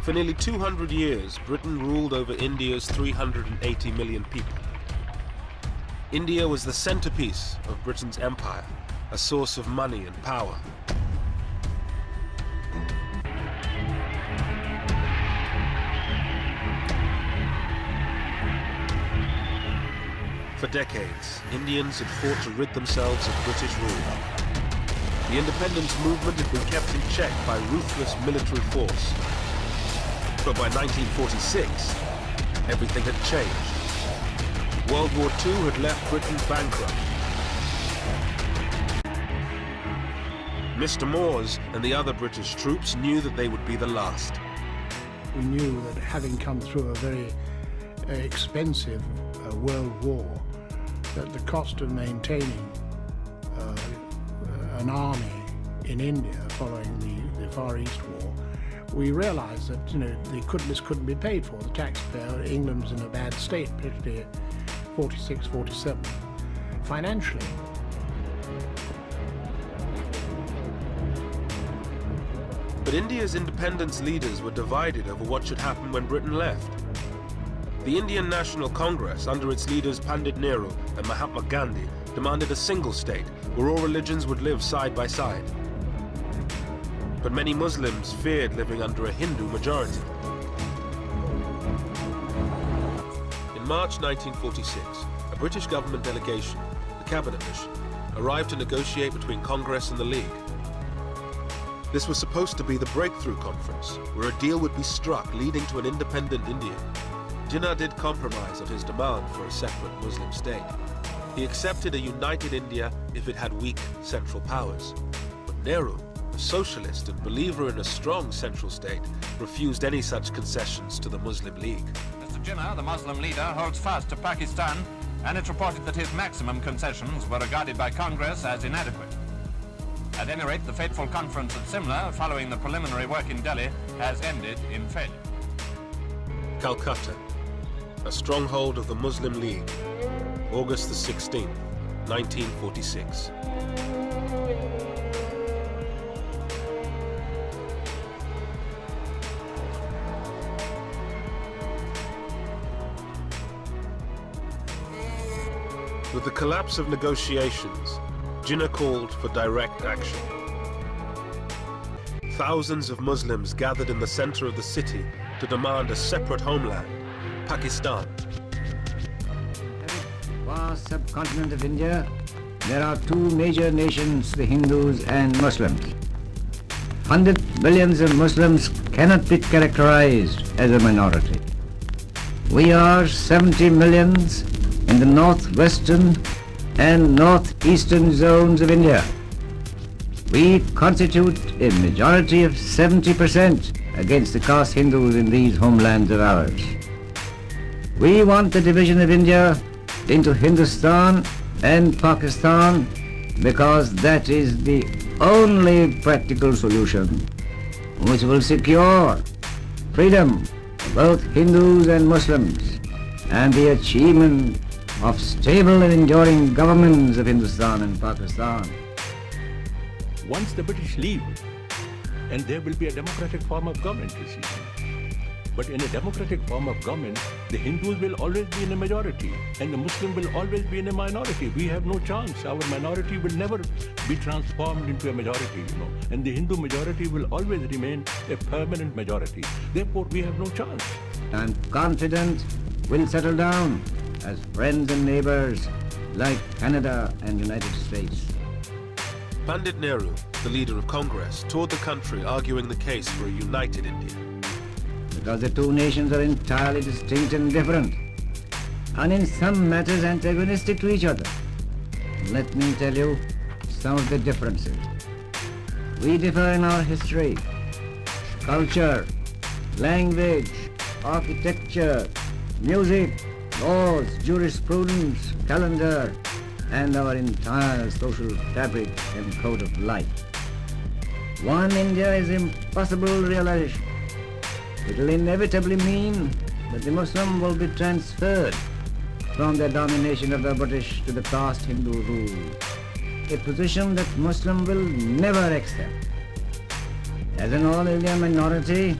For nearly 200 years, Britain ruled over India's 380 million people. India was the centerpiece of Britain's empire, a source of money and power. For decades, Indians had fought to rid themselves of British rule. The independence movement had been kept in check by ruthless military force. But by 1946, everything had changed. World War II had left Britain bankrupt. Mr. Moores and the other British troops knew that they would be the last. We knew that having come through a very expensive world war, that the cost of maintaining an army in India following the Far East War, we realized that this couldn't be paid for. The taxpayer, England was in a bad state, particularly 46, 47, financially. But India's independence leaders were divided over what should happen when Britain left. The Indian National Congress, under its leaders Pandit Nehru and Mahatma Gandhi, demanded a single state where all religions would live side by side. But many Muslims feared living under a Hindu majority. In March 1946, a British government delegation, the Cabinet Mission, arrived to negotiate between Congress and the League. This was supposed to be the breakthrough conference, where a deal would be struck leading to an independent India. Jinnah did compromise on his demand for a separate Muslim state. He accepted a united India if it had weak central powers. But Nehru, a socialist and believer in a strong central state, refused any such concessions to the Muslim League. Mr. Jinnah, the Muslim leader, holds fast to Pakistan, and it's reported that his maximum concessions were regarded by Congress as inadequate. At any rate, the fateful conference at Simla, following the preliminary work in Delhi, has ended in failure. Calcutta, a stronghold of the Muslim League, August the 16th, 1946. With the collapse of negotiations, Jinnah called for direct action. Thousands of Muslims gathered in the center of the city to demand a separate homeland, Pakistan. Vast subcontinent of India, there are two major nations, the Hindus and Muslims. 100 millions of Muslims cannot be characterized as a minority. We are 70 millions in the northwestern and northeastern zones of India. We constitute a majority of 70% against the caste Hindus in these homelands of ours. We want the division of India into Hindustan and Pakistan because that is the only practical solution which will secure freedom for both Hindus and Muslims and the achievement of stable and enduring governments of Hindustan and Pakistan. Once the British leave, and there will be a democratic form of government, you see. But in a democratic form of government, the Hindus will always be in a majority, and the Muslim will always be in a minority. We have no chance. Our minority will never be transformed into a majority, and the Hindu majority will always remain a permanent majority. Therefore, we have no chance. I'm confident we'll settle down as friends and neighbors like Canada and United States. Pandit Nehru, the leader of Congress, toured the country arguing the case for a united India. Because the two nations are entirely distinct and different, and in some matters antagonistic to each other. Let me tell you some of the differences. We differ in our history, culture, language, architecture, music, laws, jurisprudence, calendar, and our entire social fabric and code of life. One India is impossible realization. It will inevitably mean that the Muslim will be transferred from the domination of the British to the caste Hindu rule, a position that Muslim will never accept. As an all-India minority,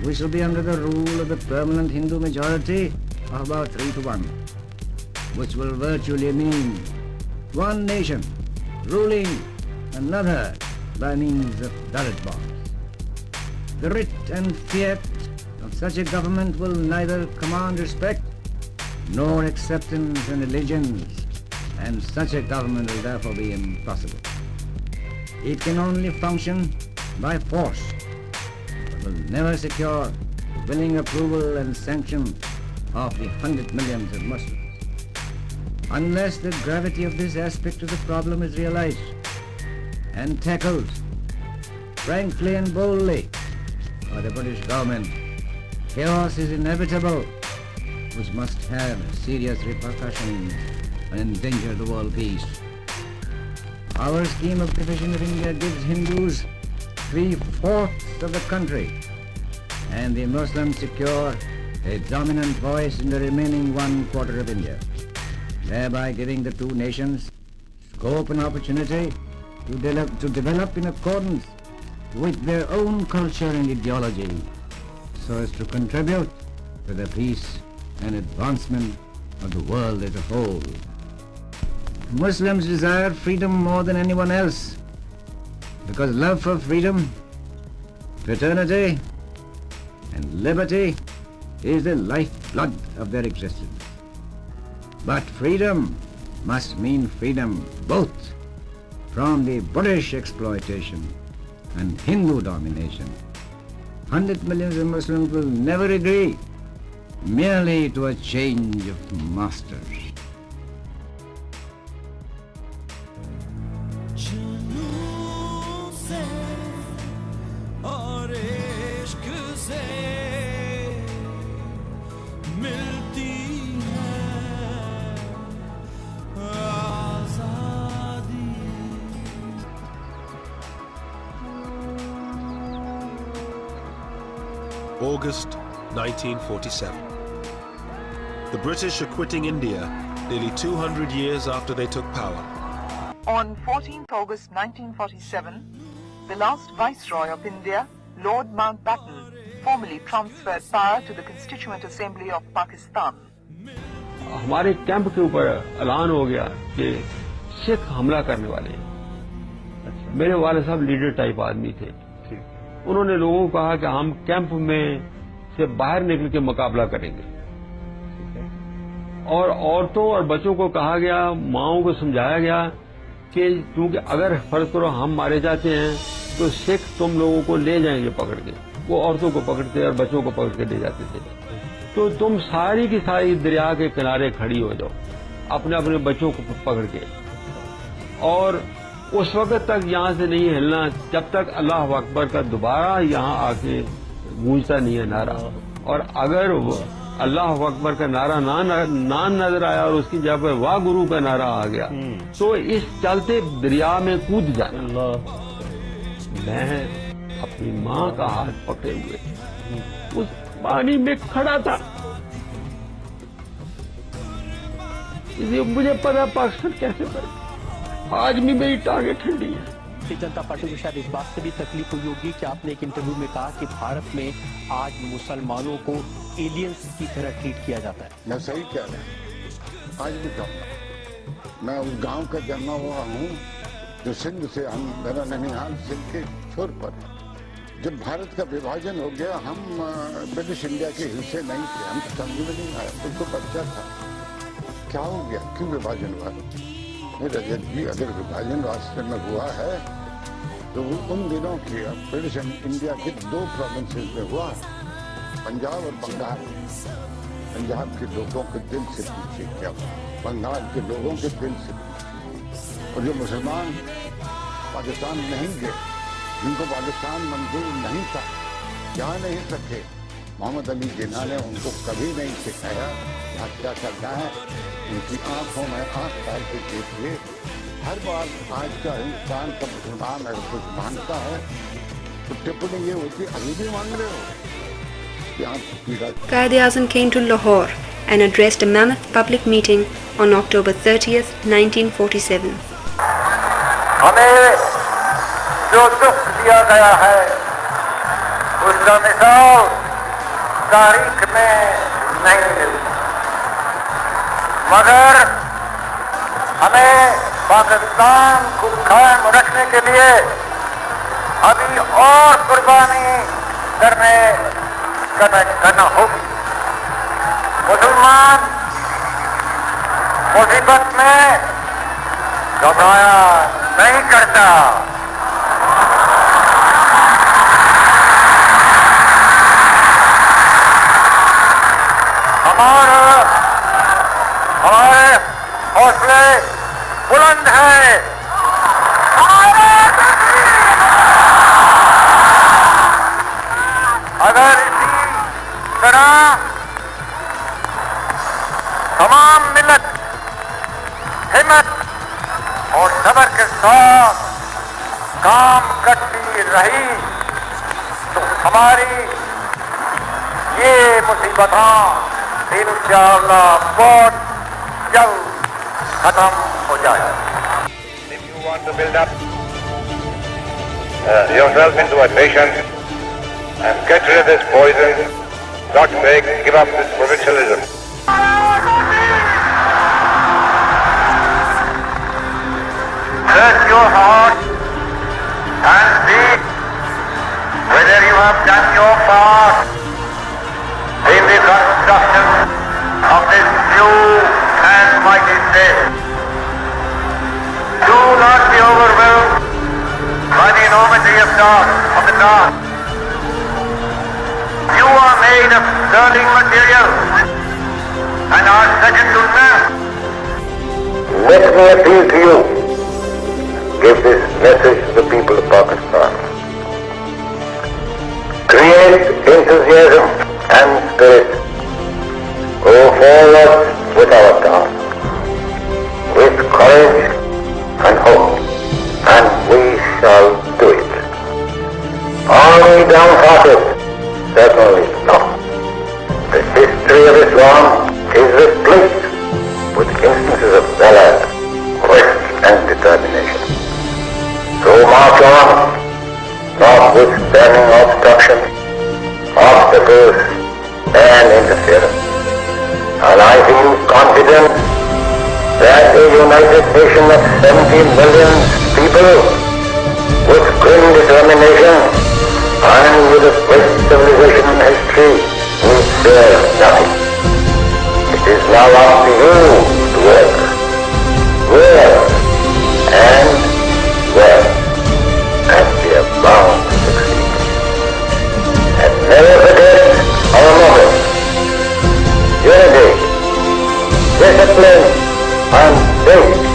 we shall be under the rule of the permanent Hindu majority of about 3-1, which will virtually mean one nation ruling another by means of ballot box. The writ and fiat of such a government will neither command respect nor acceptance and allegiance, and such a government will therefore be impossible. It can only function by force, but will never secure the willing approval and sanction of the 100 millions of Muslims. Unless the gravity of this aspect of the problem is realized and tackled frankly and boldly by the British government, chaos is inevitable, which must have serious repercussions and endanger the world peace. Our scheme of division of India gives Hindus 3/4 of the country, and the Muslims secure a dominant voice in the remaining 1/4 of India, thereby giving the two nations scope and opportunity to develop in accordance with their own culture and ideology, so as to contribute to the peace and advancement of the world as a whole. Muslims desire freedom more than anyone else, because love for freedom, fraternity, and liberty is the lifeblood of their existence. But freedom must mean freedom both from the British exploitation and Hindu domination. 100 millions of Muslims will never agree merely to a change of masters. August 1947. The British are quitting India nearly 200 years after they took power. On 14th August 1947, the last Viceroy of India, Lord Mountbatten, formally transferred power to the Constituent Assembly of Pakistan. हमारे camp के ऊपर ऐलान हो गया कि सिख हमला करने वाले हैं। मेरे वाले साहब लीडर टाइप आदमी थे। उन्होंने लोगों को कहा कि हम कैंप में से बाहर निकल के मुकाबला करेंगे, और औरतों और बच्चों को कहा गया, माओं को समझाया गया कि क्योंकि अगर फर्ज करो हम मारे जाते हैं तो सिख तुम लोगों को ले जाएंगे पकड़ के। वो औरतों को पकड़ते और बच्चों को पकड़ के ले जाते थे। तो तुम सारी की सारी दरिया के किनारे खड़ी हो जाओ अपने अपने बच्चों को पकड़ के, और उस वक्त तक यहाँ से नहीं हिलना जब तक अल्लाह अकबर का दोबारा यहाँ आके गूंजता नहीं है नारा। और अगर अल्लाह अकबर का नारा ना नजर आया और उसकी जगह पर वाह गुरु का नारा आ गया तो इस चलते दरिया में कूद जाना। मैं अपनी माँ का हाथ पकड़े हुए उस पानी में खड़ा था, इसलिए मुझे पता पाकिस्तान कैसे बने। आज भी मेरी टांगें ठंडी है। भारतीय जनता पार्टी को शायद इस बात से भी तकलीफ हुई होगी कि आपने एक इंटरव्यू में कहा कि भारत में आज मुसलमानों को एलियंस की तरह ट्रीट किया जाता है। मैं सही कह रहा हूँ, आज भी कहूँगा। मैं उस गांव का जन्मा हुआ हूँ जो सिंध से, हम मेरा ननिहाल सिंध के छोर पर है। जब भारत का विभाजन हो गया, हम ब्रिटिश इंडिया के हिस्से नहीं थे, हम समझ में नहीं आया, तो बच्चा था क्या हो गया, क्यों विभाजन हुआ। रजत भी अगर विभाजन रास्ते में हुआ है तो उन दिनों की ब्रिटिश इंडिया के 2 प्रोविंसेस में हुआ, पंजाब और बंगाल। पंजाब के लोगों के दिल से पूछे क्या, बंगाल के लोगों के दिल से पूछे। और जो मुसलमान पाकिस्तान नहीं गए, जिनको पाकिस्तान मंजूर नहीं था, जा नहीं सके, मोहम्मद अली जिन्ना ने उनको कभी नहीं सिखाया यहाँ क्या करना है। उनकी आंखों में आंख डाल के देखिए, हर बार आज का हिंदुस्तान का मुसलमान अगर कुछ मांगता है तो टिप्पणी ये होती, अभी भी मांग रहे हो कि आंख पीड़ा। Quaid-e-Azam came to Lahore and addressed a mammoth public meeting on October 30th, 1947. हमें जो दुख दिया गया है उसका मिसाल तारीख में नहीं मिलता, मगर हमें पाकिस्तान को कायम रखने के लिए अभी और कुर्बानी करना होगी। मुसलमान मुसीबत में घबराया नहीं करता। हमारे हौसले बुलंद हैं। अगर इसी तरह तमाम मिल्लत हिम्मत और सब्र के साथ काम करती रही तो हमारी ये मुसीबतें इंशाअल्लाह बहुत जल्द खत्म हो जाएगी। If you want to build up yourself into a nation and get rid of this poison, God's sake, give up this provincialism. Search your heart and see whether you have done your part in the construction of this new and mighty state. Do not be overwhelmed by the enormity of the task. You are made of sterling material and are second to none. Let me appeal to you. Give this message to the people of Pakistan. Create enthusiasm and spirit. Go forward with our task, with courage and hope, and we shall do it. Are we downhearted? Certainly not. The history of Islam is replete with instances of valor, grit and determination. So march on, notwithstanding obstructions, obstacles and interference. And I feel confident that a united nation of 70 million people with grim determination and with a great civilization and history will fear nothing. It is now up to you to work, where and where, and we are bound to succeed. And never forget our motto: unity, discipline, and faith.